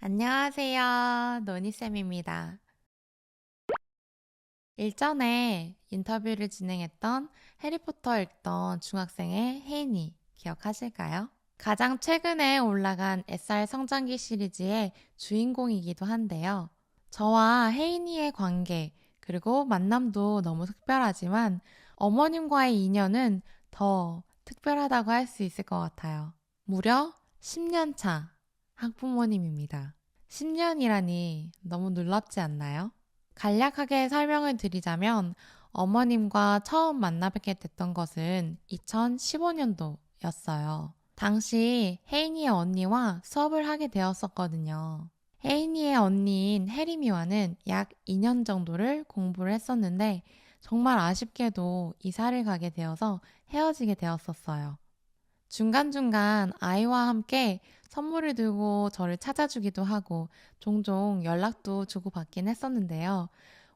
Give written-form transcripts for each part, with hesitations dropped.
안녕하세요. 노니쌤입니다. 일전에 인터뷰를 진행했던 해리포터 읽던 중학생의 혜인이 기억하실까요? 가장 최근에 올라간 SR 성장기 시리즈의 주인공이기도 한데요. 저와 혜인이의 관계, 그리고 만남도 너무 특별하지만 어머님과의 인연은 더 특별하다고 할 수 있을 것 같아요. 무려 10년 차 학부모님입니다. 10년이라니 너무 놀랍지 않나요? 간략하게 설명을 드리자면 어머님과 처음 만나 뵙게 됐던 것은 2015년도였어요. 당시 혜인이의 언니와 수업을 하게 되었었거든요. 혜인이의 언니인 혜림이와는 약 2년 정도를 공부를 했었는데 정말 아쉽게도 이사를 가게 되어서 헤어지게 되었었어요. 중간중간 아이와 함께 선물을 들고 저를 찾아주기도 하고 종종 연락도 주고받긴 했었는데요.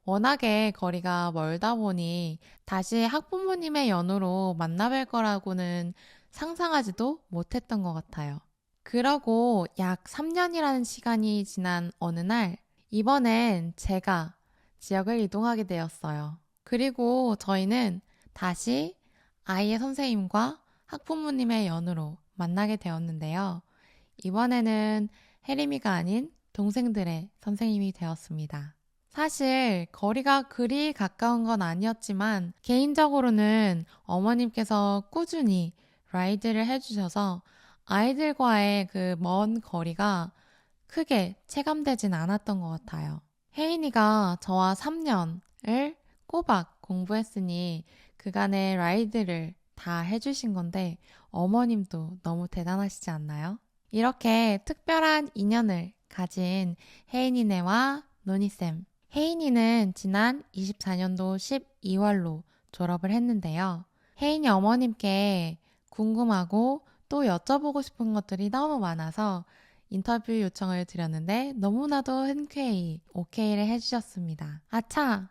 워낙에 거리가 멀다 보니 다시 학부모님의 연으로 만나뵐 거라고는 상상하지도 못했던 것 같아요. 그러고 약 3년이라는 시간이 지난 어느 날, 이번엔 제가 지역을 이동하게 되었어요. 그리고 저희는 다시 아이의 선생님과 학부모님의 연으로 만나게 되었는데요. 이번에는 혜림이가 아닌 동생들의 선생님이 되었습니다. 사실 거리가 그리 가까운 건 아니었지만 개인적으로는 어머님께서 꾸준히 라이드를 해주셔서 아이들과의 그 먼 거리가 크게 체감되진 않았던 것 같아요. 혜인이가 저와 3년을 꼬박 공부했으니 그간의 라이드를 다 해주신 건데 어머님도 너무 대단하시지 않나요? 이렇게 특별한 인연을 가진 혜인이네와 노니쌤. 혜인이는 지난 24년도 12월로 졸업을 했는데요. 혜인이 어머님께 궁금하고 또 여쭤보고 싶은 것들이 너무 많아서 인터뷰 요청을 드렸는데 너무나도 흔쾌히 오케이를 해주셨습니다. 아차!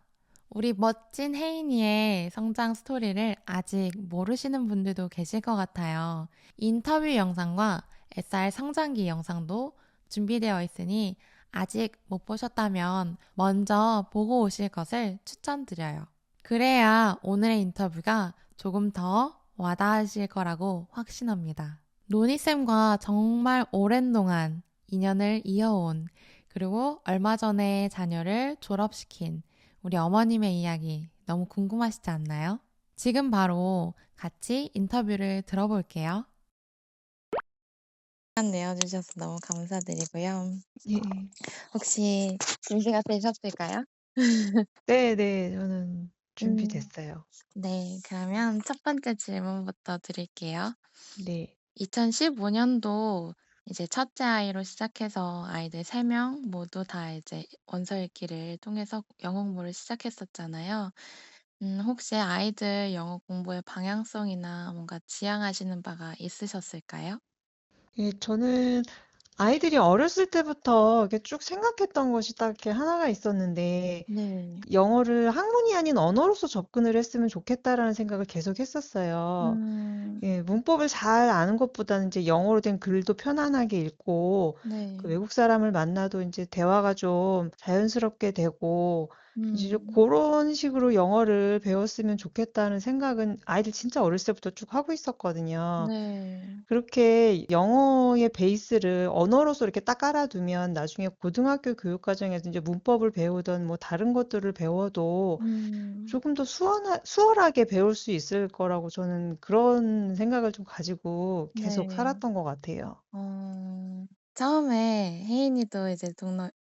우리 멋진 혜인이의 성장 스토리를 아직 모르시는 분들도 계실 것 같아요. 인터뷰 영상과 SR 성장기 영상도 준비되어 있으니 아직 못 보셨다면 먼저 보고 오실 것을 추천드려요. 그래야 오늘의 인터뷰가 조금 더 와닿으실 거라고 확신합니다. 노니쌤과 정말 오랜 동안 인연을 이어온 그리고 얼마 전에 자녀를 졸업시킨 우리 어머님의 이야기 너무 궁금하시지 않나요? 지금 바로 같이 인터뷰를 들어볼게요. 시간 내어주셔서 너무 감사드리고요. 예. 혹시 준비가 되셨을까요? 네네. 저는 음, 준비됐어요. 네, 그러면 첫 번째 질문부터 드릴게요. 네. 2015년도 이제 첫째 아이로 시작해서 아이들 3명 모두 다 이제 원서 읽기를 통해서 영어 공부를 시작했었잖아요. 혹시 아이들 영어 공부의 방향성이나 뭔가 지향하시는 바가 있으셨을까요? 예, 저는 아이들이 어렸을 때부터 이렇게 쭉 생각했던 것이 딱 이렇게 하나가 있었는데, 네. 영어를 학문이 아닌 언어로서 접근을 했으면 좋겠다라는 생각을 계속 했었어요. 음, 예, 문법을 잘 아는 것보다는 이제 영어로 된 글도 편안하게 읽고, 그 네. 외국 사람을 만나도 이제 대화가 좀 자연스럽게 되고, 이제 좀 음, 그런 식으로 영어를 배웠으면 좋겠다는 생각은 아이들 진짜 어렸을 때부터 쭉 하고 있었거든요. 네. 그렇게 영어의 베이스를 언어로서 이렇게 딱 깔아두면 나중에 고등학교 교육 과정에서 이제 문법을 배우던 뭐 다른 것들을 배워도 음, 조금 더 수월하게 배울 수 있을 거라고 저는 그런 생각을 좀 가지고 계속 네. 살았던 것 같아요. 처음에 혜인이도 이제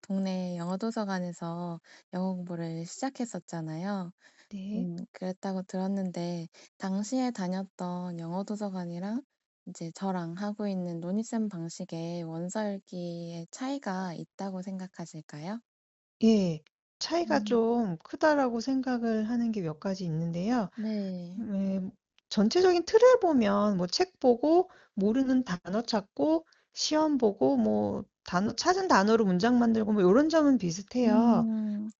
동네 영어 도서관에서 영어 공부를 시작했었잖아요. 네. 그랬다고 들었는데, 당시에 다녔던 영어 도서관이랑 이제 저랑 하고 있는 노니쌤 방식의 원서 읽기의 차이가 있다고 생각하실까요? 예. 차이가 음, 좀 크다라고 생각을 하는 게 몇 가지 있는데요. 네. 예, 전체적인 틀을 보면 뭐 책 보고 모르는 단어 찾고 시험 보고 뭐 단어 찾은 단어로 문장 만들고 뭐 이런 점은 비슷해요.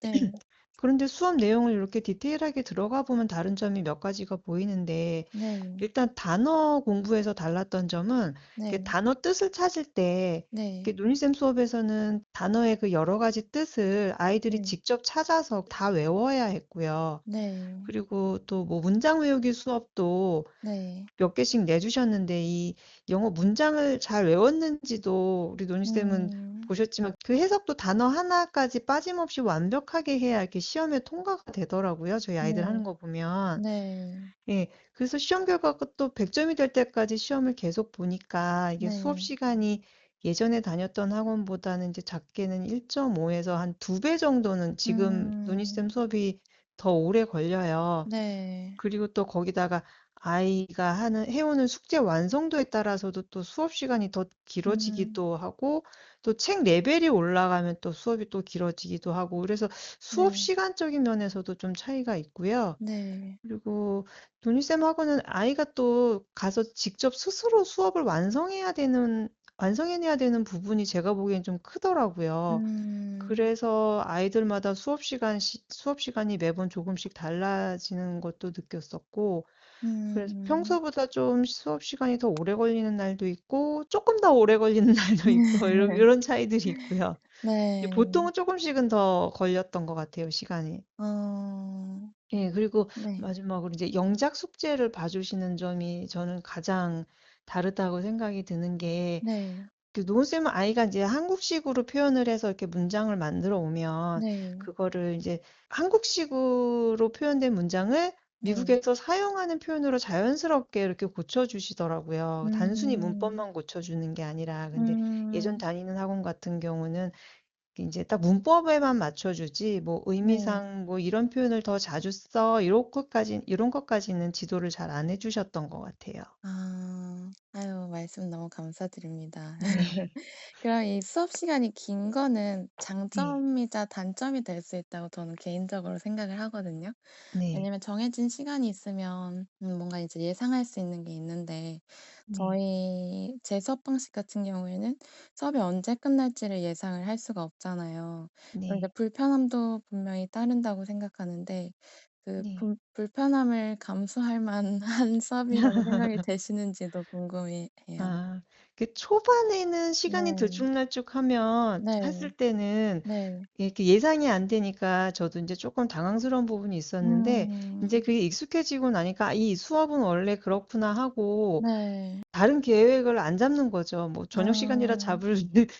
네. 그런데 수업 내용을 이렇게 디테일하게 들어가 보면 다른 점이 몇 가지가 보이는데 네. 일단 단어 공부에서 달랐던 점은 이렇게 네. 단어 뜻을 찾을 때 네. 이렇게 노니쌤 수업에서는 단어의 그 여러 가지 뜻을 아이들이 네. 직접 찾아서 다 외워야 했고요. 네. 그리고 또 뭐 문장 외우기 수업도 네. 몇 개씩 내주셨는데 이 영어 문장을 잘 외웠는지도 우리 논희쌤은 음. 보셨지만 그 해석도 단어 하나까지 빠짐없이 완벽하게 해야 이렇게 시험에 통과가 되더라고요. 저희 아이들 하는 네. 거 보면. 네. 예. 그래서 시험 결과가 또 100점이 될 때까지 시험을 계속 보니까 이게 수업 네. 시간이 예전에 다녔던 학원보다는 이제 작게는 1.5에서 한 2배 정도는 지금 음. 논희쌤 수업이 더 오래 걸려요. 네. 그리고 또 거기다가 아이가 해오는 숙제 완성도에 따라서도 또 수업 시간이 더 음. 길어지기도 하고 또 책 레벨이 올라가면 또 수업이 또 길어지기도 하고 그래서 수업 네. 시간적인 면에서도 좀 차이가 있고요. 네. 그리고 도니쌤 학원은 아이가 또 가서 직접 스스로 수업을 완성해내야 되는 부분이 제가 보기엔 좀 크더라고요. 음. 그래서 아이들마다 수업 시간이 매번 조금씩 달라지는 것도 느꼈었고, 그래서 음. 평소보다 좀 수업 시간이 더 오래 걸리는 날도 있고, 조금 더 오래 걸리는 날도 있고, 이런 차이들이 있고요. 이제 네. 보통은 조금씩은 더 걸렸던 것 같아요, 시간이. 어. 예, 그리고 네. 마지막으로 이제 영작 숙제를 봐주시는 점이 저는 가장 다르다고 생각이 드는 게, 네. 그 노은쌤은 아이가 이제 한국식으로 표현을 해서 이렇게 문장을 만들어 오면, 네. 그거를 이제 한국식으로 표현된 문장을 네. 미국에서 사용하는 표현으로 자연스럽게 이렇게 고쳐주시더라고요. 단순히 음. 문법만 고쳐주는 게 아니라. 근데 예전 음. 다니는 학원 같은 경우는 이제 딱 문법에만 맞춰주지, 뭐 네. 의미상 뭐 이런 표현을 더 자주 써, 이런 것까지는 지도를 잘 안 해주셨던 것 같아요. 아. 아유 말씀 너무 감사드립니다. 네, 그럼 이 수업 시간이 긴 거는 네, 장점이자 단점이 될 수 있다고 저는 개인적으로 생각을 하거든요. 네, 왜냐면 정해진 시간이 있으면 뭔가 이제 예상할 수 있는 게 있는데 네, 제 수업 방식 같은 경우에는 수업이 언제 끝날지를 예상을 할 수가 없잖아요. 그럼 이제 네, 불편함도 분명히 따른다고 생각하는데 그 네. 불편함을 감수할 만한 수업이라고 생각이 되시는지도 궁금해요. 아, 그 초반에는 시간이 네. 들쭉날쭉하면 네. 했을 때는 네. 이렇게 예상이 안 되니까 저도 이제 조금 당황스러운 부분이 있었는데 이제 음. 그게 익숙해지고 나니까 이 수업은 원래 그렇구나 하고 네. 다른 계획을 안 잡는 거죠. 뭐 저녁 시간이라 아.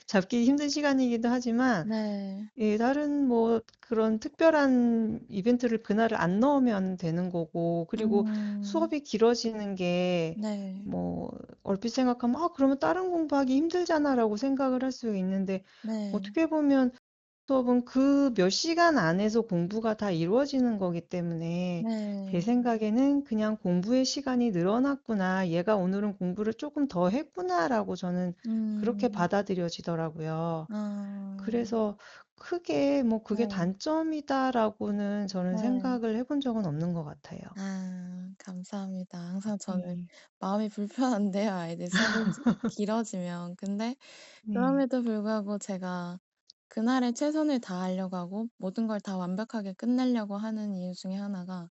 잡기 힘든 시간이기도 하지만 네. 예, 다른 뭐 그런 특별한 이벤트를 그날을 안 넣으면 되는 거고, 그리고 음. 수업이 길어지는 게 네. 뭐 얼핏 생각하면 그러면 다른 공부하기 힘들잖아라고 생각을 할 수 있는데 네. 어떻게 보면 수업은 그 몇 시간 안에서 공부가 다 이루어지는 거기 때문에 제 네. 생각에는 그냥 공부의 시간이 늘어났구나, 얘가 오늘은 공부를 조금 더 했구나라고 저는 그렇게 음. 받아들여지더라고요. 아. 그래서 크게 뭐 그게 네. 단점이다라고는 저는 네. 생각을 해본 적은 없는 것 같아요. 아 감사합니다. 항상 저는 네, 마음이 불편한데요, 아이들 수업이 길어지면. 근데 네, 그럼에도 불구하고 제가 그날에 최선을 다하려고 하고 모든 걸 다 완벽하게 끝내려고 하는 이유 중에 하나가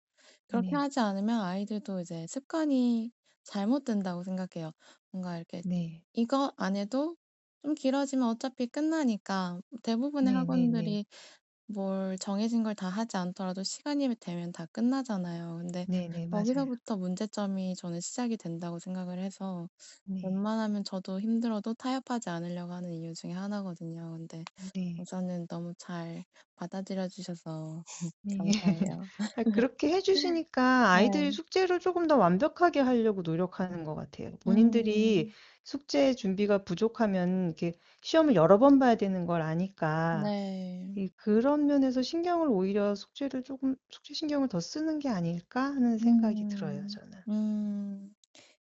그렇게 네, 하지 않으면 아이들도 이제 습관이 잘못된다고 생각해요. 뭔가 이렇게 네, 이거 안 해도 좀 길어지면 어차피 끝나니까 대부분의 네, 네, 네, 학원들이 뭘 정해진 걸 다 하지 않더라도 시간이 되면 다 끝나잖아요. 근데 네, 네, 맞아요. 거기서부터 문제점이 저는 시작이 된다고 생각을 해서 네, 웬만하면 저도 힘들어도 타협하지 않으려고 하는 이유 중에 하나거든요. 근데 네, 우선은 너무 잘 받아들여 주셔서 네. 감사해요. 그렇게 해주시니까 아이들이 네. 숙제를 조금 더 완벽하게 하려고 노력하는 것 같아요. 본인들이 음. 숙제 준비가 부족하면 이렇게 시험을 여러 번 봐야 되는 걸 아니까 네. 그런 면에서 오히려 숙제 신경을 더 쓰는 게 아닐까 하는 생각이 들어요, 음. 저는. 음.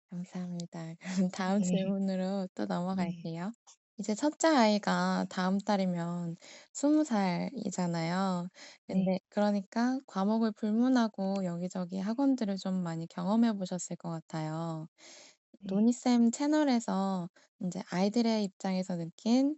감사합니다. 그럼 다음 네, 질문으로 또 네, 넘어갈게요. 이제 첫째 아이가 다음 달이면 20 살이잖아요. 네, 근데 그러니까 과목을 불문하고 여기저기 학원들을 좀 많이 경험해 보셨을 것 같아요. 네, 노니쌤 채널에서 이제 아이들의 입장에서 느낀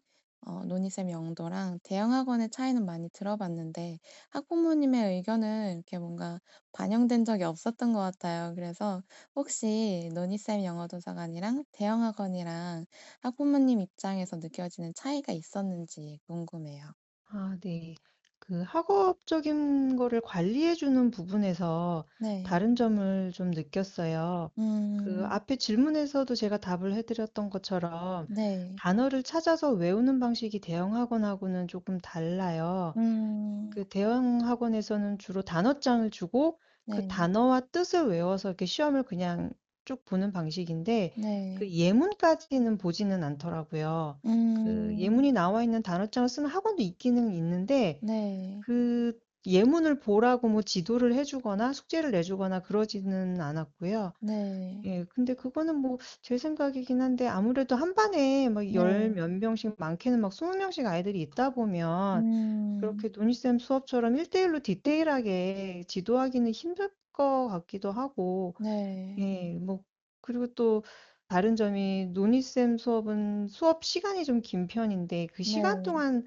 논이쌤 영도랑 대형 학원의 차이는 많이 들어봤는데 학부모님의 의견은 이렇게 뭔가 반영된 적이 없었던 것 같아요. 그래서 혹시 논이쌤 영어 도서관이랑 대형 학원이랑 학부모님 입장에서 느껴지는 차이가 있었는지 궁금해요. 아 네. 그 학업적인 거를 관리해 주는 부분에서 네. 다른 점을 좀 느꼈어요. 그 음. 앞에 질문에서도 제가 답을 해 드렸던 것처럼 네. 단어를 찾아서 외우는 방식이 대형 학원하고는 조금 달라요. 음. 그 대형 학원에서는 주로 단어장을 주고 그 네. 단어와 뜻을 외워서 이렇게 시험을 그냥 쭉 보는 방식인데 그 네. 예문까지는 보지는 않더라고요. 그 음. 예문이 나와 있는 단어장을 쓰는 학원도 있기는 있는데 네. 그 예문을 보라고 뭐 지도를 해 주거나 숙제를 내 주거나 그러지는 않았고요. 네. 예. 근데 그거는 뭐 제 생각이긴 한데 아무래도 한 반에 막 열 네. 몇 명씩 많게는 막 20 명씩 아이들이 있다 보면 음. 그렇게 논의쌤 수업처럼 1대1로 디테일하게 지도하기는 힘들 것 같기도 하고 네. 예 뭐 그리고 또 다른 점이 논의쌤 수업은 수업 시간이 좀 긴 편인데 그 시간 네. 동안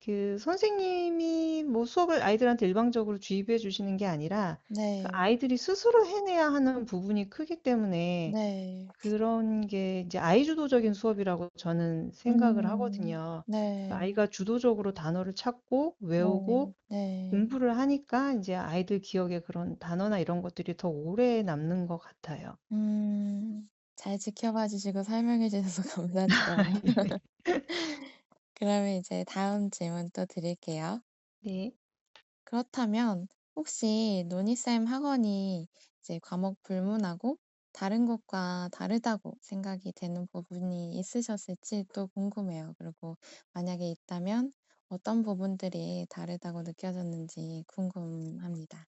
그 선생님이 뭐 수업을 아이들한테 일방적으로 주입해 주시는 게 아니라 그 네. 아이들이 스스로 해내야 하는 부분이 크기 때문에 네. 그런 게 이제 아이 주도적인 수업이라고 저는 생각을 하거든요. 그 네. 아이가 주도적으로 단어를 찾고 외우고 네. 네. 공부를 하니까 이제 아이들 기억에 그런 단어나 이런 것들이 더 오래 남는 것 같아요. 음. 잘 지켜봐 주시고 설명해 주셔서 감사드려요. 네. 그러면 이제 다음 질문 또 드릴게요. 네. 그렇다면 혹시 논이쌤 학원이 이제 과목 불문하고 다른 것과 다르다고 생각이 되는 부분이 있으셨을지 또 궁금해요. 그리고 만약에 있다면 어떤 부분들이 다르다고 느껴졌는지 궁금합니다.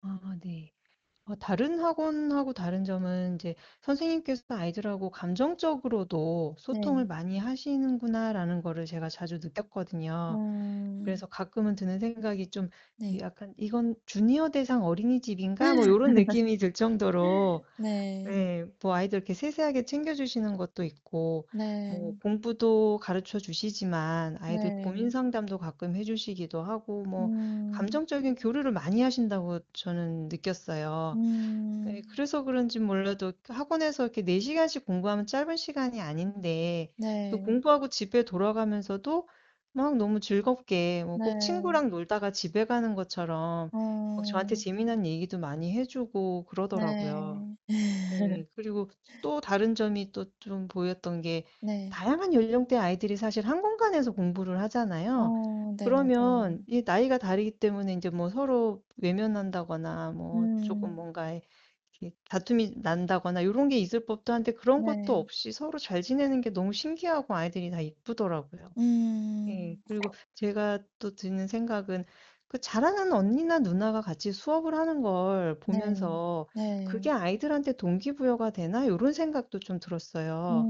아 네. 다른 학원하고 다른 점은 이제 선생님께서 아이들하고 감정적으로도 소통을 네. 많이 하시는구나라는 거를 제가 자주 느꼈거든요. 음. 그래서 가끔은 드는 생각이 좀 이 네. 약간 '이건 주니어 대상 어린이집인가?' 뭐 요런 느낌이 들 정도로 네. 예. 뭐 아이들 이렇게 세세하게 챙겨 주시는 것도 있고 뭐 네. 공부도 가르쳐 주시지만 아이들 고민 네. 상담도 가끔 해 주시기도 하고 뭐 음. 감정적인 교류를 많이 하신다고 저는 느꼈어요. 예. 음. 그래서 그런지 몰라도 학원에서 이렇게 4 시간씩 공부하면 짧은 시간이 아닌데 그 네. 공부하고 집에 돌아가면서도 막 너무 즐겁게 뭐 꼭 네. 친구랑 놀다가 집에 가는 것처럼 막 저한테 어. 재미난 얘기도 많이 해 주고 그러더라고요. 네. 네. 그리고 또 다른 점이 또 좀 보였던 게 네. 다양한 연령대 아이들이 사실 한 공간에서 공부를 하잖아요. 네 맞아요. 그러면 이 나이가 다르기 때문에 인제 뭐 서로 외면한다거나 뭐 쪼끔 음. 뭔가 이렇게 다툼이 난다거나 요런 게 있을 법도 한데 그런 것도 네. 없이 서로 잘 지내는 게 너무 신기하고 아이들이 다 이쁘더라고요. 예. 음. 그리고 제가 또 드는 생각은 그 잘하는 언니나 누나가 같이 수업을 하는 걸 네. 보면서 네. '그게 아이들한테 동기부여가 되나?' 요런 생각도 좀 들었어요.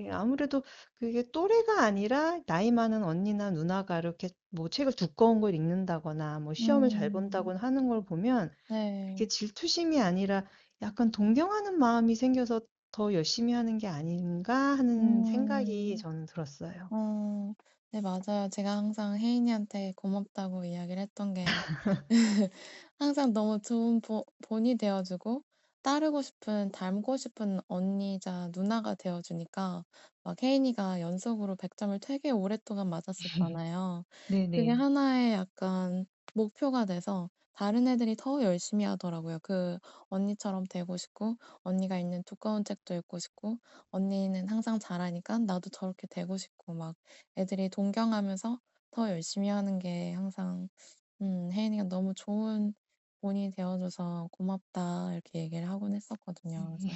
예 음. 아무래도 그게 또래가 아니라 나이 많은 언니나 누나가 이렇게 뭐 책을 두꺼운 걸 읽는다거나 뭐 시험을 잘 음. 본다거나 하는 걸 보면 그게 네. 질투심이 아니라 약간 동경하는 마음이 생겨서 '더 열심히 하는 게 아닌가?' 하는 생각이 음. 저는 들었어요. 어. 네 맞아요. 제가 항상 혜인이한테 고맙다고 이야기를 했던 게 항상 너무 좋은 본이 되어 주고 따르고 싶은 닮고 싶은 언니이자 누나가 되어 주니까 막 혜인이가 연속으로 100 점을 되게 오랫동안 맞았었잖아요. 그게 네네. 하나의 약간 목표가 돼서 다른 애들이 더 열심히 하더라고요. 그 언니처럼 되고 싶고 언니가 읽는 두꺼운 책도 읽고 싶고 언니는 항상 잘하니까 나도 저렇게 되고 싶고 막 애들이 동경하면서 더 열심히 하는 게 항상 혜인이가 "너무 좋은 본이 되어 줘서 고맙다." 이렇게 얘기를 하곤 했었거든요. 네. 그래서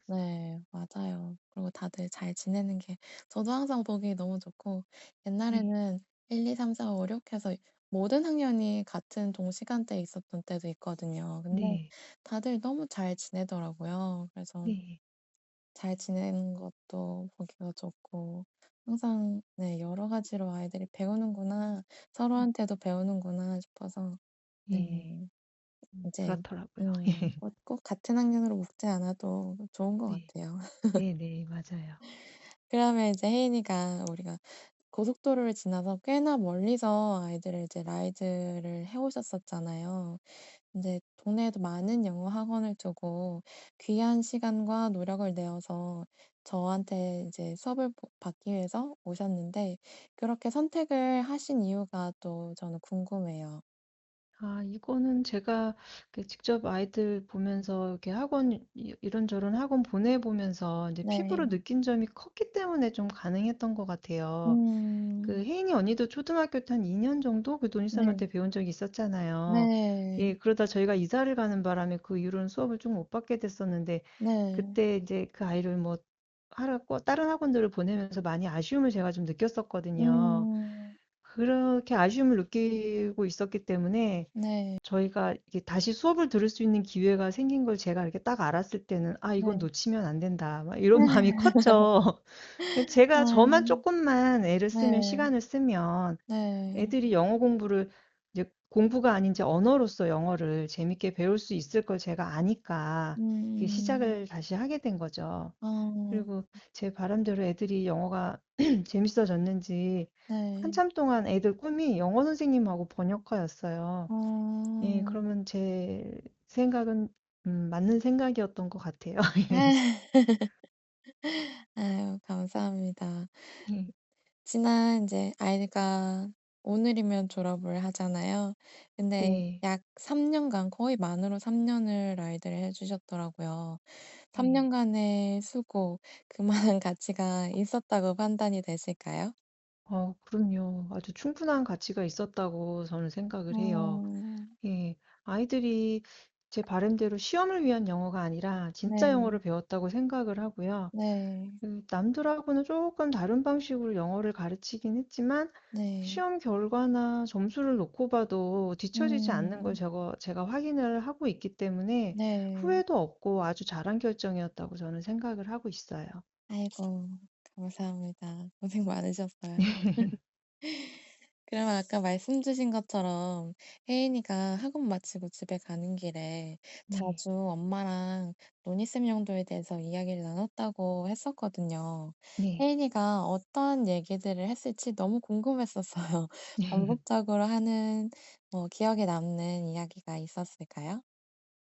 네 맞아요. 그리고 다들 잘 지내는 게 저도 항상 보기 너무 좋고 네. 옛날에는 1, 2, 3, 4, 5, 6 해서 모든 학년이 같은 동시간대에 있었던 때도 있거든요. 근데 네. 다들 너무 잘 지내더라고요. 그래서 네. 잘 지내는 것도 보기가 좋고 항상 네 여러 가지로 아이들이 배우는구나. 서로한테도 배우는구나 싶어서 예. 네 이제 그렇더라고요. 예. 꼭 같은 학년으로 묶지 않아도 좋은 것 네. 같아요. 네네. 맞아요. 그러면 이제 혜인이가 우리가 고속도로를 지나서 꽤나 멀리서 아이들을 이제 라이드를 해 오셨었잖아요. 인제 동네에도 많은 영어 학원을 두고 귀한 시간과 노력을 내어서 저한테 이제 수업을 받기 위해서 오셨는데 그렇게 선택을 하신 이유가 또 저는 궁금해요. 아 이거는 제가 직접 아이들 보면서 이렇게 학원 이런저런 학원 보내 보면서 이제 피부로 네. 느낀 점이 컸기 때문에 좀 가능했던 것 같아요. 음. 혜인이 언니도 초등학교 때 한 2년 정도 네. 돈이쌤한테 배운 적이 있었잖아요. 네. 예 그러다 저희가 이사를 가는 바람에 그 이후로는 수업을 좀 못 받게 됐었는데 네. 그때 이제 그 아이를 뭐 하라고 다른 학원들을 보내면서 많이 아쉬움을 제가 좀 느꼈었거든요. 음. 그렇게 아쉬움을 느끼고 있었기 때문에 네. 저희가 이게 다시 수업을 들을 수 있는 기회가 생긴 걸 제가 이렇게 딱 알았을 때는 '아 이건 네. 놓치면 안 된다.' 막 이런 마음이 컸죠. 제가 저만 아. 쪼끔만 애를 쓰면 네. 시간을 쓰면 네. 애들이 영어 공부를 이제 공부가 아닌 이제 언어로서 영어를 재밌게 배울 수 있을 걸 제가 아니까 이게 음. 시작을 다시 하게 된 거죠. 어. 그리고 제 바람대로 애들이 영어가 재밌어졌는지 네. 한참 동안 애들 꿈이 영어 선생님하고 번역가였어요. 예 어. 그러면 제 생각은 맞는 생각이었던 것 같아요. 아유 감사합니다. 예. 지난 인제 아이가 오늘이면 졸업을 하잖아요. 근데 네. 약 3 년간 거의 만으로 3 년을 라이드를 해 주셨더라고요. 3 네. 년간의 수고 그만한 가치가 있었다고 판단이 되실까요? 그럼요. 아주 충분한 가치가 있었다고 저는 생각을 해요. 어. 예. 아이들이 제 바람대로 시험을 위한 영어가 아니라 진짜 네. 영어를 배웠다고 생각을 하고요. 네. 남들하고는 조금 다른 방식으로 영어를 가르치긴 했지만 네. 시험 결과나 점수를 놓고 봐도 뒤처지지 않는 걸 음. 제가 확인을 하고 있기 때문에 네. 후회도 없고 아주 잘한 결정이었다고 저는 생각을 하고 있어요. 아이고 감사합니다. 고생 많으셨어요. 그러면 아까 말씀 주신 것처럼 혜인이가 학원 마치고 집에 가는 길에 네. 자주 엄마랑 논이쌤 용도에 대해서 이야기를 나눴다고 했었거든요. 네. 혜인이가 어떤 얘기들을 했을지 너무 궁금했었어요. 반복적으로 하는 뭐 기억에 남는 이야기가 있었을까요?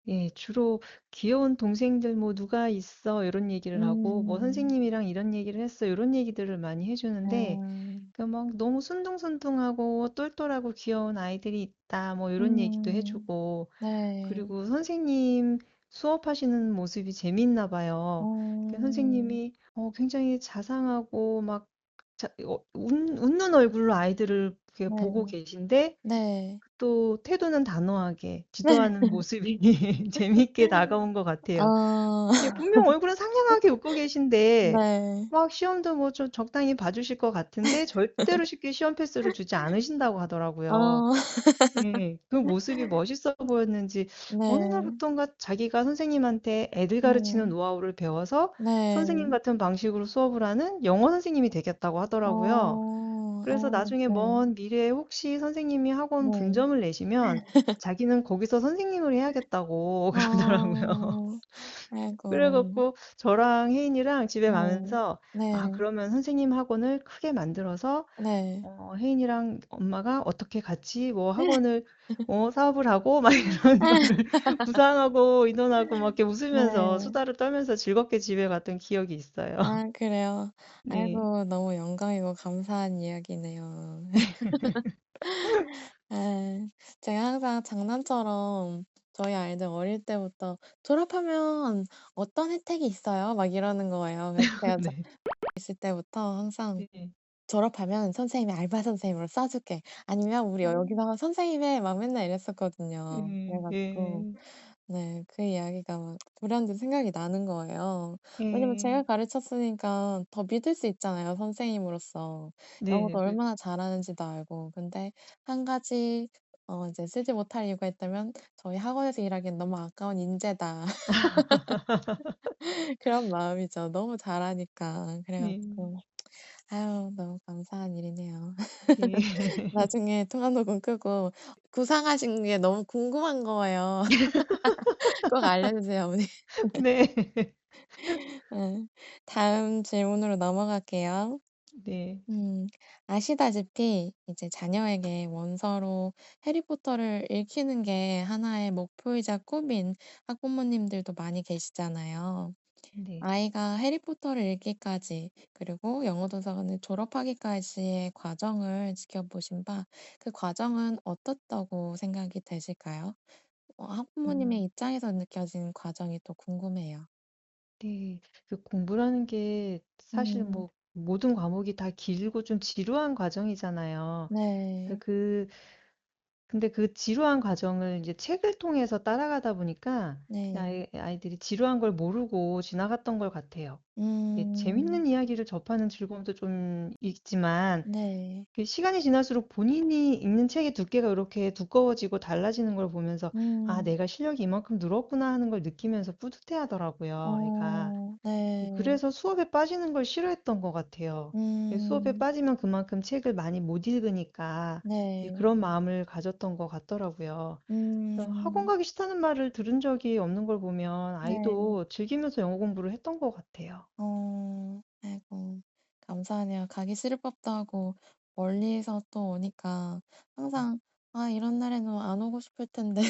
예. 주로 "귀여운 동생들 뭐 누가 있어?" 이런 얘기를 하고 뭐 음. "선생님이랑 이런 얘기를 했어." 이런 얘기들을 많이 해 주는데 아. 막 "너무 순둥순둥하고 똘똘하고 귀여운 아이들이 있다." 뭐 이런 얘기도 해 음. 주고 네. 그리고 선생님 수업하시는 모습이 재밌나 봐요. 음. 선생님이 굉장히 자상하고 막 웃는 얼굴로 아이들을 이렇게 보고 네. 계신데 네. 또 태도는 단호하게 지도하는 모습이 재미있게 다가온 것 같아요. 아. 예 분명 얼굴은 상냥하게 웃고 계신데 네. 막 시험도 뭐 좀 적당히 봐 주실 것 같은데 절대로 쉽게 시험 패스를 주지 않으신다고 하더라고요. 어. 예. 그 모습이 멋있어 보였는지 어느 네. 날부턴가 자기가 선생님한테 애들 가르치는 네. 노하우를 배워서 선생님 네. 같은 방식으로 수업을 하는 영어 선생님이 되겠다고 하더라고요. 어. 그래서 나중에 네. 먼 미래에 혹시 선생님이 학원 네. 분점을 내시면 자기는 거기서 선생님을 해야겠다고 그러더라고요. 어. 그래 아이고. 갖고 저랑 혜인이랑 집에 네. 가면서 "아 네. 그러면 선생님 학원을 크게 만들어서 네. 혜인이랑 엄마가 어떻게 같이 뭐 학원을 사업을 하고" 막 이런 거를 구상하고 의논하고 막 이렇게 웃으면서 네. 수다를 떨면서 즐겁게 집에 갔던 기억이 있어요. 아 그래요? 네. 아이고 너무 영광이고 감사한 이야기네요. 아 제가 항상 장난처럼 저희 아이들 어릴 때부터 "졸업하면 어떤 혜택이 있어요?" 막 이러는 거예요. 그래서 제가 네. 있을 때부터 항상 네. "졸업하면 선생님이 알바 선생님으로 쏴 줄게." 아니면 "우리 음. 여기서 선생님 해." 막 맨날 이랬었거든요. 그래 가지고 예. 네 그 이야기가 막 불현듯 생각이 나는 거예요. 왜냐면 예. 제가 가르쳤으니까 더 믿을 수 있잖아요, 선생님으로서. 영어도 네. 얼마나 잘하는지도 알고. 근데 한 가지 이제 쓰지 못할 이유가 있다면 '저희 학원에서 일하기엔 너무 아까운 인재다.' 그런 마음이죠. 너무 잘하니까. 그래 네. 가지고 아유 너무 감사한 일이네요. 예. 나중에 통화 녹음 끄고 구상하신 게 너무 궁금한 거예요. 꼭 알려주세요, 어머니. 네. 예. 다음 질문으로 넘어갈게요. 네. 음. 아시다시피 이제 자녀에게 원서로 해리포터를 읽히는 게 하나의 목표이자 꿈인 학부모님들도 많이 계시잖아요. 네. 아이가 해리포터를 읽기까지 그리고 영어 도서관을 졸업하기까지의 과정을 지켜보신 바 그 과정은 어떻다고 생각이 되실까요? 학부모님의 음. 입장에서 느껴진 과정이 또 궁금해요. 네. 그 공부라는 게 사실 음. 뭐 모든 과목이 다 길고 좀 지루한 과정이잖아요. 네. 그 근데 그 지루한 과정을 이제 책을 통해서 따라가다 보니까 네. 아이들이 지루한 걸 모르고 지나갔던 것 같아요. 예, 음. 재밌는 이야기를 접하는 즐거움도 좀 있지만 네. 그 시간이 지날수록 본인이 읽는 책의 두께가 이렇게 두꺼워지고 달라지는 걸 보면서 '아 음. 내가 실력이 이만큼 늘었구나.' 하는 걸 느끼면서 뿌듯해하더라고요, 애가. 네. 그래서 수업에 빠지는 걸 싫어했던 것 같아요. 수업에 음. 빠지면 그만큼 책을 많이 못 읽으니까 네. 그런 마음을 가졌던 것 같더라고요. 학원 음. 가기 싫다는 말을 들은 적이 없는 걸 보면 네. 아이도 즐기면서 영어 공부를 했던 것 같아요. 아이고 감사하네요. 가기 싫을 법도 하고 멀리서 또 오니까 항상 '아 이런 날에는 안 오고 싶을 텐데.'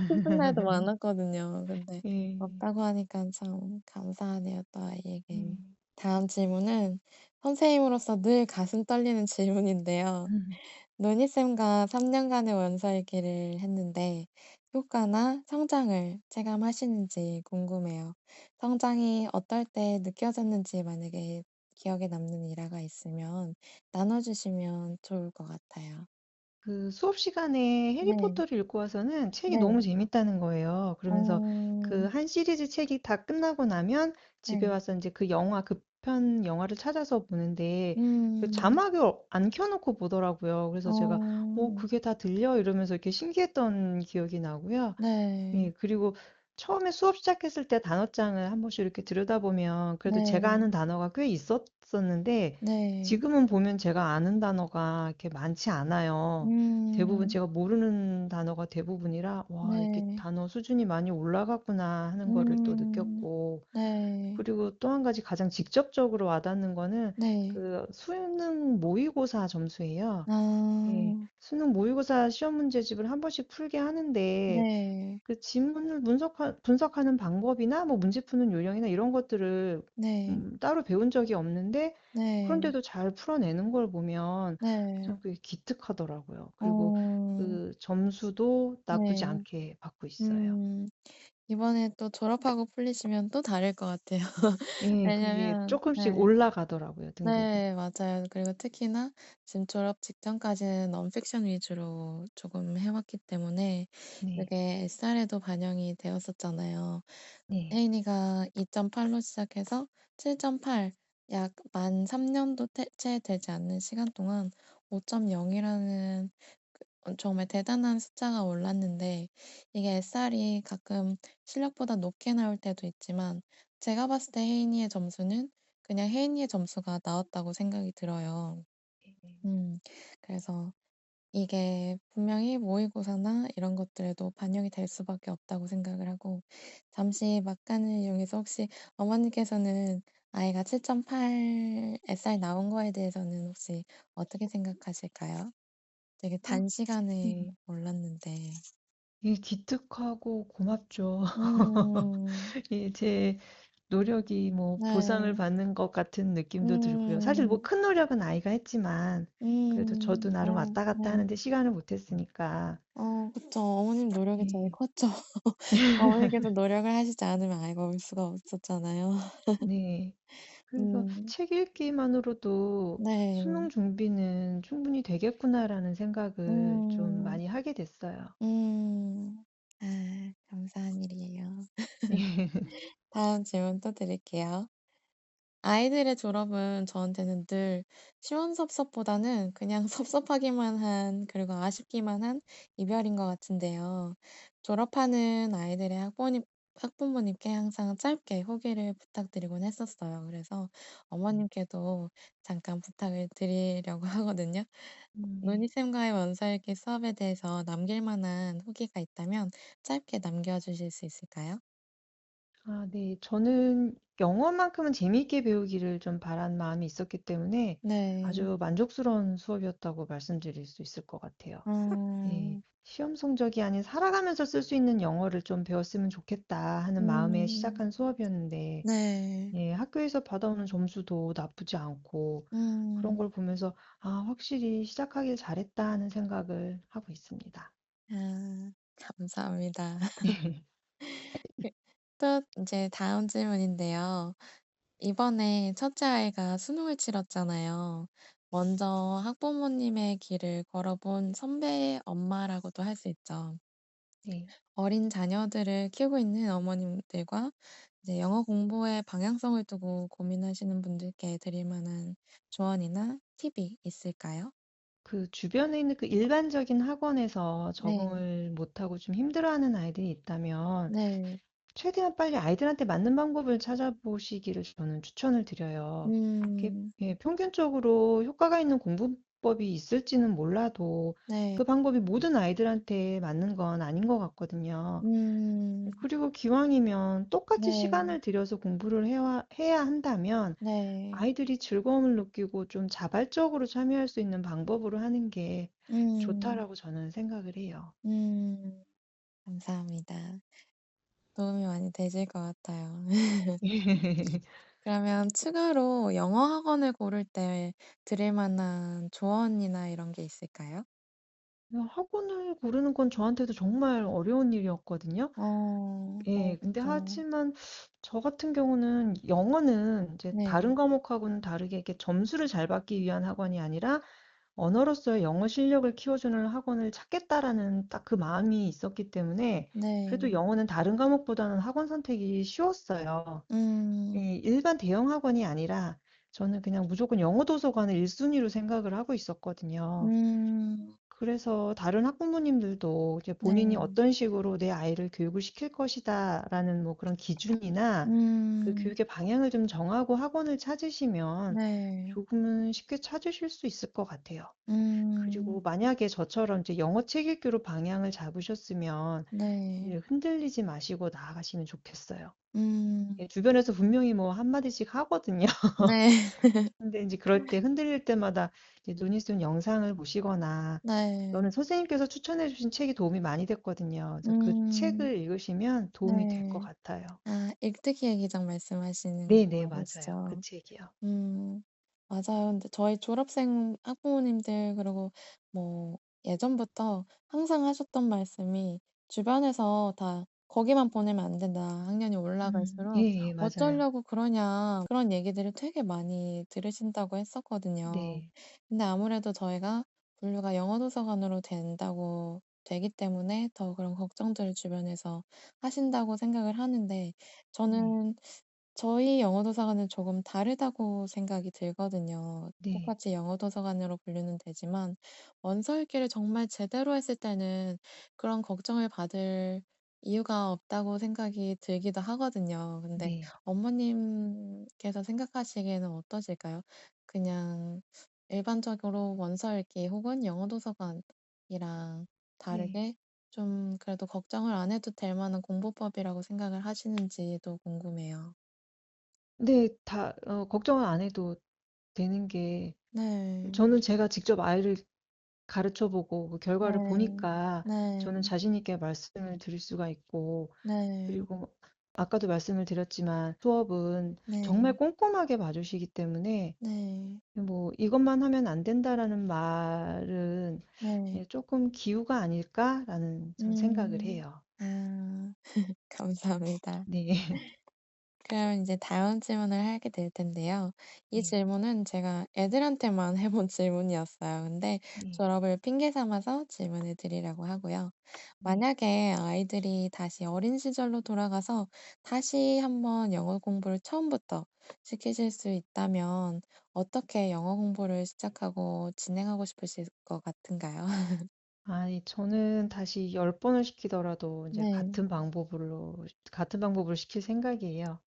슬픈 날도 많았거든요. 근데 예. 없다고 하니까 참 감사하네요, 또 아이에게. 음. 다음 질문은 선생님으로서 늘 가슴 떨리는 질문인데요. 노니쌤과 3 년간의 원서 읽기를 했는데 효과나 성장을 체감하시는지 궁금해요. 성장이 어떨 때 느껴졌는지 만약에 기억에 남는 일화가 있으면 나눠 주시면 좋을 것 같아요. 그 수업 시간에 네. 해리포터를 읽고 와서는 책이 너무 네. 재밌다는 거예요. 그러면서 그 어. 한 시리즈 책이 다 끝나고 나면 집에 네. 와서 인제 그 영화 그 편 영화를 찾아서 보는데 그 음. 자막을 안 켜 놓고 보더라고요. 그래서 제가 "어 어. 그게 다 들려?" 이러면서 이렇게 신기했던 기억이 나고요. 네. 예. 그리고 처음에 수업 시작했을 때 단어장을 한 번씩 이렇게 들여다보면 그래도 제가 네. 아는 단어가 꽤 있었었는데 네. 지금은 보면 제가 아는 단어가 이렇게 많지 않아요. 대부분 음. 제가 모르는 단어가 대부분이라 '와 이렇게 네. 단어 수준이 많이 올라갔구나.' 하는 거를 또 음. 느꼈고 네. 그리고 또 한 가지 가장 직접적으로 와 닿는 거는 네. 그 수능 모의고사 점수예요. 예. 아. 수능 모의고사 시험 문제집을 한 번씩 풀게 하는데 네. 그 지문을 분석하는 방법이나 뭐 문제 푸는 요령이나 이런 것들을 네. 따로 배운 적이 없는데 네. 그런데도 잘 풀어내는 걸 보면 네. 참 그게 기특하더라고요. 그리고 어. 그 점수도 나쁘지 네. 않게 받고 있어요. 음. 이번에 또 졸업하고 풀리시면 또 다를 것 같아요. 예. 그게 왜냐면 쪼끔씩 네. 올라가더라고요, 등급이. 네 맞아요. 그리고 특히나 지금 졸업 직전까지는 non-fiction 위주로 조금 해 왔기 때문에 네. 그게 SR에도 반영이 되었었잖아요. 네. 혜인이가 2.8로 시작해서 7.8 약 만 3 년도 채 되지 않는 시간 동안 5.0 이라는 정말 대단한 숫자가 올랐는데 이게 SR이 가끔 실력보다 높게 나올 때도 있지만 제가 봤을 때 혜인이의 점수는 그냥 혜인이의 점수가 나왔다고 생각이 들어요. 네. 음. 그래서 이게 분명히 모의고사나 이런 것들에도 반영이 될 수밖에 없다고 생각을 하고 잠시 막간을 이용해서 혹시 어머니께서는 아이가 7.8 SR 나온 거에 대해서는 혹시 어떻게 생각하실까요? 되게 어 단시간에 네. 올랐는데. 예 기특하고 고맙죠. 음. 예 제 노력이 뭐 보상을 네. 받는 것 같은 느낌도 들고요. 사실 뭐 음. 큰 노력은 아이가 했지만 그래도 음. 저도 나름 왔다 갔다 네. 하는데 시간을 못 했으니까. 그쵸. 어머님 노력이 제일 예. 컸죠. 어머니께서 노력을 하시지 않으면 아이가 올 수가 없었잖아요. 네. 그래서 음. '책 읽기만으로도 네. 수능 준비는 충분히 되겠구나.'라는 생각을 좀 음. 많이 하게 됐어요. 음. 아 감사한 일이에요. 예. 다음 질문 또 드릴게요. 아이들의 졸업은 저한테는 늘 시원섭섭보다는 그냥 섭섭하기만 한 그리고 아쉽기만 한 이별인 것 같은데요. 졸업하는 아이들의 학부모님께 항상 짧게 후기를 부탁드리곤 했었어요. 그래서 네. 어머님께도 잠깐 부탁을 드리려고 하거든요. 네. 노니쌤과의 원서 읽기 수업에 대해서 남길 만한 후기가 있다면 짧게 남겨 주실 수 있을까요? 아, 네. 저는 영어만큼은 재미있게 배우기를 좀 바란 마음이 있었기 때문에 네. 아주 만족스러운 수업이었다고 말씀드릴 수 있을 것 같아요. 예. 음. 시험 성적이 아닌 살아가면서 쓸 수 있는 영어를 좀 배웠으면 좋겠다 하는 마음에 음. 시작한 수업이었는데, 네. 예, 학교에서 받아오는 점수도 나쁘지 않고 그런 음. 걸 보면서 아, 확실히 시작하길 잘했다 하는 생각을 하고 있습니다. 아, 감사합니다. 그 또 인제 다음 질문인데요. 이번에 첫째 아이가 수능을 치렀잖아요. 먼저 학부모님의 길을 걸어본 선배의 엄마라고도 할 수 있죠. 네. 어린 자녀들을 키우고 있는 어머님들과 이제 영어 공부의 방향성을 두고 고민하시는 분들께 드릴 만한 조언이나 팁이 있을까요? 그 주변에 있는 그 일반적인 학원에서 네. 적응을 못하고 좀 힘들어하는 아이들이 있다면 네. 최대한 빨리 아이들한테 맞는 방법을 찾아보시기를 저는 추천을 드려요. 이게 음. 예, 평균적으로 효과가 있는 공부법이 있을지는 몰라도 네. 그 방법이 모든 아이들한테 맞는 건 아닌 것 같거든요. 음. 그리고 기왕이면 똑같이 네. 시간을 들여서 공부를 해야 한다면 네. 아이들이 즐거움을 느끼고 좀 자발적으로 참여할 수 있는 방법으로 하는 게 음. 좋다라고 저는 생각을 해요. 음. 감사합니다. 도움이 많이 되실 것 같아요. 그러면 추가로 영어 학원을 고를 때 드릴 만한 조언이나 이런 게 있을까요? 학원을 고르는 건 저한테도 정말 어려운 일이었거든요. 예, 근데 그쵸. 하지만 저 같은 경우는 영어는 이제 네. 다른 과목하고는 다르게 이렇게 점수를 잘 받기 위한 학원이 아니라 언어로서의 영어 실력을 키워주는 학원을 찾겠다라는 딱 그 마음이 있었기 때문에 그래도 네. 영어는 다른 과목보다는 학원 선택이 쉬웠어요. 음. 예, 일반 대형 학원이 아니라 저는 그냥 무조건 영어 도서관을 1순위로 생각을 하고 있었거든요. 음. 그래서 다른 학부모님들도 이제 본인이 네. 어떤 식으로 내 아이를 교육을 시킬 것이다라는 뭐 그런 기준이나 그 음. 교육의 방향을 좀 정하고 학원을 찾으시면 네. 조금은 쉽게 찾으실 수 있을 것 같아요. 그리고 음. 만약에 저처럼 이제 영어 책 읽기로 방향을 잡으셨으면 이제 네. 흔들리지 마시고 나아가시면 좋겠어요. 음. 예, 주변에서 분명히 뭐 한마디씩 하거든요. 네. 근데 이제 그럴 때 흔들릴 때마다 이제 눈이 쓴 영상을 보시거나 네. 또는 선생님께서 추천해 주신 책이 도움이 많이 됐거든요. 그래서 그 음. 책을 읽으시면 도움이 될 것 네. 같아요. 아, 읽뜨기의 기적 말씀하시는 네네, 거 맞아요. 그 맞으시죠? 책이요. 음. 맞아요. 근데 저희 졸업생 학부모님들 그리고 뭐 예전부터 항상 하셨던 말씀이 주변에서 다 "거기만 보내면 안 된다. 학년이 예, 올라갈수록 예, 맞아요. 어쩌려고 그러냐." 그런 얘기들을 되게 많이 들으신다고 했었거든요. 네, 근데 아무래도 저희가 분류가 영어 도서관으로 된다고 되기 때문에 더 그런 걱정들을 주변에서 하신다고 생각을 하는데 네, 저는 저희 영어 도서관은 조금 다르다고 생각이 들거든요. 네, 똑같이 영어 도서관으로 분류는 되지만 원서 읽기를 정말 제대로 했을 때는 그런 걱정을 받을 이유가 없다고 생각이 들기도 하거든요. 근데 네, 어머님께서 생각하시기에는 어떠실까요? 그냥 일반적으로 원서 읽기 혹은 영어 도서관이랑 네. 다르게 좀 그래도 걱정을 안 해도 될 만한 공부법이라고 생각을 하시는지도 궁금해요. 네, 걱정은 안 해도 되는 게 네. 저는 제가 직접 아이를 가르쳐 보고 그 결과를 네. 보니까 저는 네. 자신 있게 말씀을 드릴 수가 있고 네. 그리고 아까도 말씀을 드렸지만 수업은 정말 네. 꼼꼼하게 봐주시기 때문에 네. 뭐 이것만 하면 안 된다라는 말은 네. 예, 조금 기우가 아닐까라는 전 생각을 음. 해요. 아. 감사합니다. 네. 그럼 이제 다음 질문을 하게 될 텐데요. 이 네. 질문은 제가 애들한테만 해본 질문이었어요. 근데 네. 졸업을 핑계 삼아서 질문을 드리려고 하고요. 네. 만약에 아이들이 다시 어린 시절로 돌아가서 다시 한번 영어 공부를 처음부터 시키실 수 있다면 어떻게 영어 공부를 시작하고 진행하고 싶으실 것 같은가요? 아니, 저는 다시 10번을 시키더라도 이제 네. 같은 방법으로 시킬 생각이에요.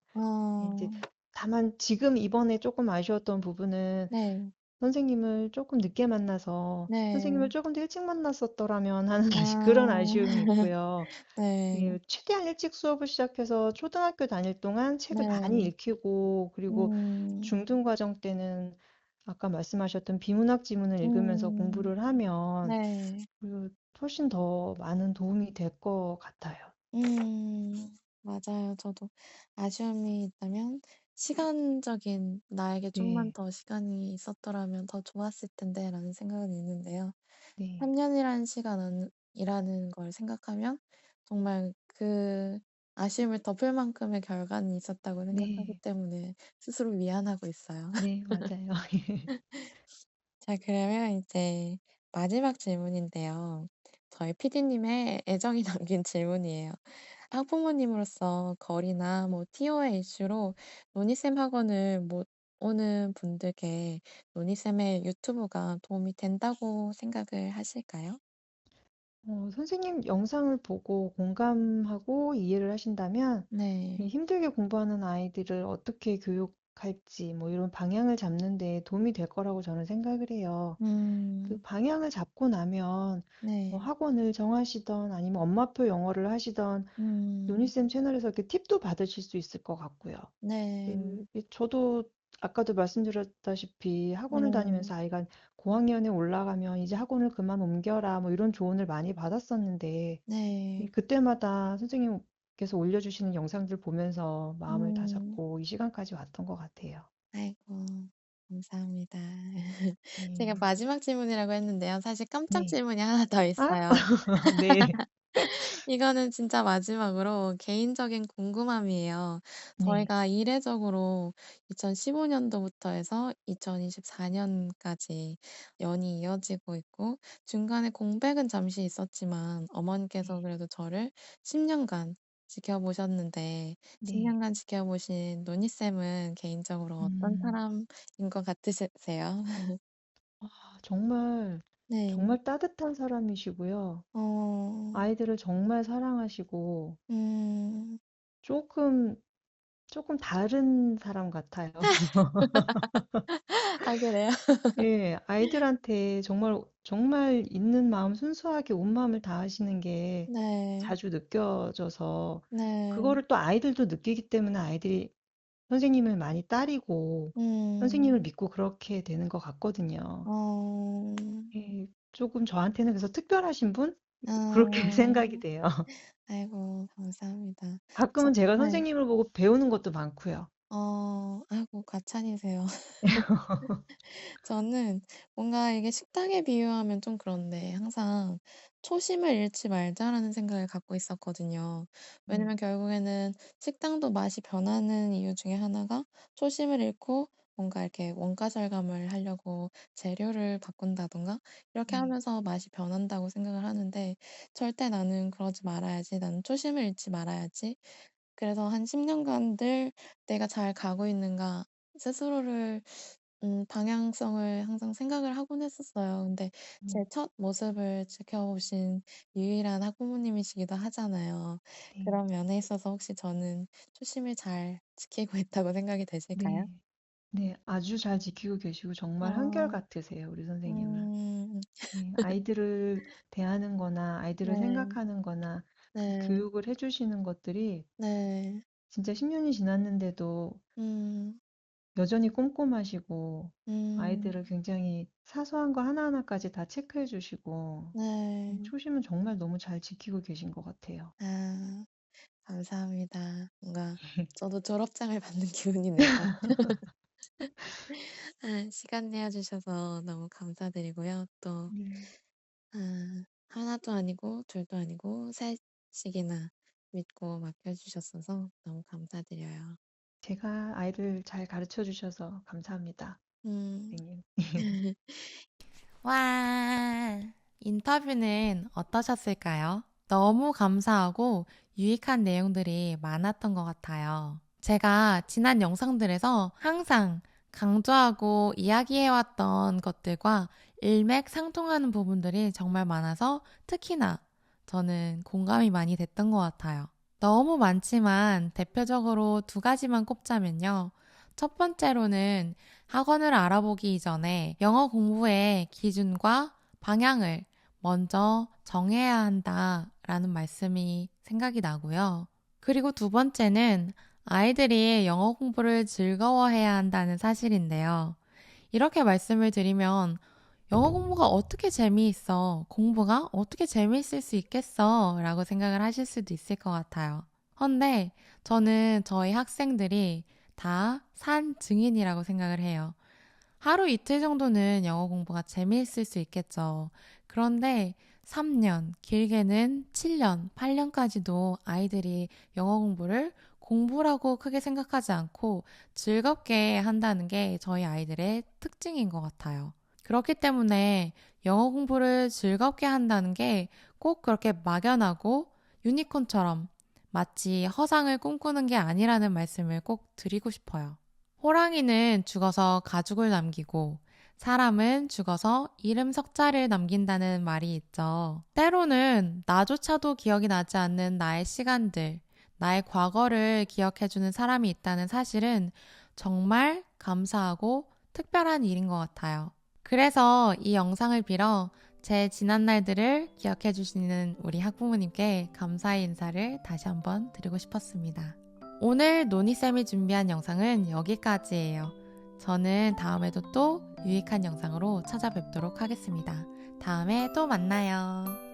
예, 이제 어. 다만 지금 이번에 조금 아쉬웠던 부분은 네. 선생님을 조금 늦게 만나서 선생님을 네. 조금 더 일찍 만났었더라면 하는 그런 아. 아쉬움이 있고요. 네. 예, 최대한 일찍 수업을 시작해서 초등학교 다닐 동안 책을 많이 네. 읽히고 그리고 음. 중등 과정 때는 아까 말씀하셨던 비문학 지문을 읽으면서 음. 공부를 하면 네. 훨씬 더 많은 도움이 될 것 같아요. 음. 맞아요. 저도 아쉬움이 있다면 시간적인 '나에게 좀만 네, 더 시간이 있었더라면 더 좋았을 텐데.'라는 생각은 있는데요. 네, 3 년이라는 시간은 이라는 걸 생각하면 정말 그 아쉬움을 덮을 만큼의 결과는 있었다고 생각하기 네, 때문에 스스로 미안하고 있어요. 네, 맞아요. 자, 그러면 이제 마지막 질문인데요. 저희 PD님의 애정이 담긴 질문이에요. 학부모님으로서 거리나 뭐 TO의 이슈로 논의쌤 학원을 못 오는 분들께 논의쌤의 유튜브가 도움이 된다고 생각을 하실까요? 선생님 영상을 보고 공감하고 이해를 하신다면 이 네. 힘들게 공부하는 아이들을 어떻게 교육할지 뭐 이런 방향을 잡는 데 도움이 될 거라고 저는 생각을 해요. 그 음. 방향을 잡고 나면 뭐 네. 학원을 정하시던 아니면 엄마표 영어를 하시던 음. 요니쌤 채널에서 이렇게 팁도 받으실 수 있을 것 같고요. 네. 저도 아까도 말씀드렸다시피 학원을 음. 다니면서 아이가 고학년에 올라가면 이제 학원을 그만 옮겨라 뭐 이런 조언을 많이 받았었는데 네. 그때마다 선생님께서 올려주시는 영상들 보면서 마음을 음. 다잡고 이 시간까지 왔던 것 같아요. 아이고, 감사합니다. 제가 네. 마지막 질문이라고 했는데요. 사실 깜짝 네. 질문이 하나 더 아, 있어요. 네. 이거는 진짜 마지막으로 개인적인 궁금함이에요. 네. 저희가 이례적으로 2015 년도부터 해서 2024 년까지 연이 이어지고 있고 중간에 공백은 잠시 있었지만 어머니께서 네. 그래도 저를 10 년간 지켜보셨는데 10 네. 년간 지켜보신 노니쌤은 개인적으로 어떤 음. 사람인 것 같으세요? 정말, 네. 정말 따뜻한 사람이시고요. 어. 아이들을 정말 사랑하시고 음. 조금, 조금 다른 사람 같아요. 아, 그래요? 예, 아이들한테 정말, 정말 있는 마음 순수하게 온 마음을 다하시는 게 네. 자주 느껴져서 네. 그거를 또 아이들도 느끼기 때문에 아이들이 선생님을 많이 따르고 선생님을 음. 믿고 그렇게 되는 것 같거든요. 어. 예, 조금 저한테는 그래서 특별하신 분? 그렇게 어. 생각이 돼요. 아이고, 감사합니다. 저 가끔은 제가 네. 선생님을 보고 배우는 것도 많고요. 아이고, 과찬이세요. 저는 뭔가 이게 식당에 비유하면 좀 그런데 항상 '초심을 잃지 말자.'라는 생각을 갖고 있었거든요. 네, 왜냐면 결국에는 식당도 맛이 변하는 이유 중에 하나가 초심을 잃고 뭔가 이렇게 원가 절감을 하려고 재료를 바꾼다든가 이렇게 네, 하면서 맛이 변한다고 생각을 하는데 절대 '나는 그러지 말아야지. 나는 초심을 잃지 말아야지.' 그래서 한 10 년간 늘 '내가 잘 가고 있는가.' 스스로를 방향성을 항상 생각을 하곤 했었어요. 근데 제 네, 첫 모습을 지켜보신 유일한 학부모님이시기도 하잖아요. 네, 그런 면에 있어서 혹시 저는 초심을 잘 지키고 있다고 생각이 되실까요? 네, 네, 아주 잘 지키고 계시고 정말 어. 한결같으세요, 우리 선생님은. 음. 예, 아이들을 대하는 거나 아이들을 네. 생각하는 거나 그 네. 교육을 해주시는 것들이 네. 진짜 10년이 지났는데도 음. 여전히 꼼꼼하시고 음. 아이들을 굉장히 사소한 거 하나하나까지 다 체크해 주시고 네. 초심은 정말 너무 잘 지키고 계신 것 같아요. 아, 감사합니다. 뭔가 저도 졸업장을 받는 기분이네요. 시간 내어 주셔서 너무 감사드리고요. 또 네. 하나도 아니고 둘도 아니고 셋씩이나 믿고 맡겨 주셨어서 너무 감사드려요. 제가 아이를 잘 가르쳐 주셔서 감사합니다, 음. 선생님. 와, 인터뷰는 어떠셨을까요? 너무 감사하고 유익한 내용들이 많았던 것 같아요. 제가 지난 영상들에서 항상 강조하고 이야기해왔던 것들과 일맥상통하는 부분들이 정말 많아서 특히나 저는 공감이 많이 됐던 것 같아요. 너무 많지만 대표적으로 두 가지만 꼽자면요. 첫 번째로는 학원을 알아보기 이전에 영어 공부의 기준과 방향을 먼저 정해야 한다라는 말씀이 생각이 나고요. 그리고 두 번째는 아이들이 영어 공부를 즐거워해야 한다는 사실인데요. 이렇게 말씀을 드리면 영어 공부가 어떻게 재미있어? 공부가 어떻게 재미있을 수 있겠어? 라고 생각을 하실 수도 있을 것 같아요. 헌데 저는 저희 학생들이 다 산 증인이라고 생각을 해요. 하루 이틀 정도는 영어 공부가 재미있을 수 있겠죠. 그런데 3년, 길게는 7년, 8년까지도 아이들이 영어 공부를 공부라고 크게 생각하지 않고 즐겁게 한다는 게 저희 아이들의 특징인 것 같아요. 그렇기 때문에 영어 공부를 즐겁게 한다는 게 꼭 그렇게 막연하고 유니콘처럼 마치 허상을 꿈꾸는 게 아니라는 말씀을 꼭 드리고 싶어요. 호랑이는 죽어서 가죽을 남기고 사람은 죽어서 이름 석자를 남긴다는 말이 있죠. 때로는 나조차도 기억이 나지 않는 나의 시간들, 나의 과거를 기억해주는 사람이 있다는 사실은 정말 감사하고 특별한 일인 것 같아요. 그래서 이 영상을 빌어 제 지난 날들을 기억해 주시는 우리 학부모님께 감사의 인사를 다시 한번 드리고 싶었습니다. 오늘 노니쌤이 준비한 영상은 여기까지예요. 저는 다음에도 또 유익한 영상으로 찾아뵙도록 하겠습니다. 다음에 또 만나요.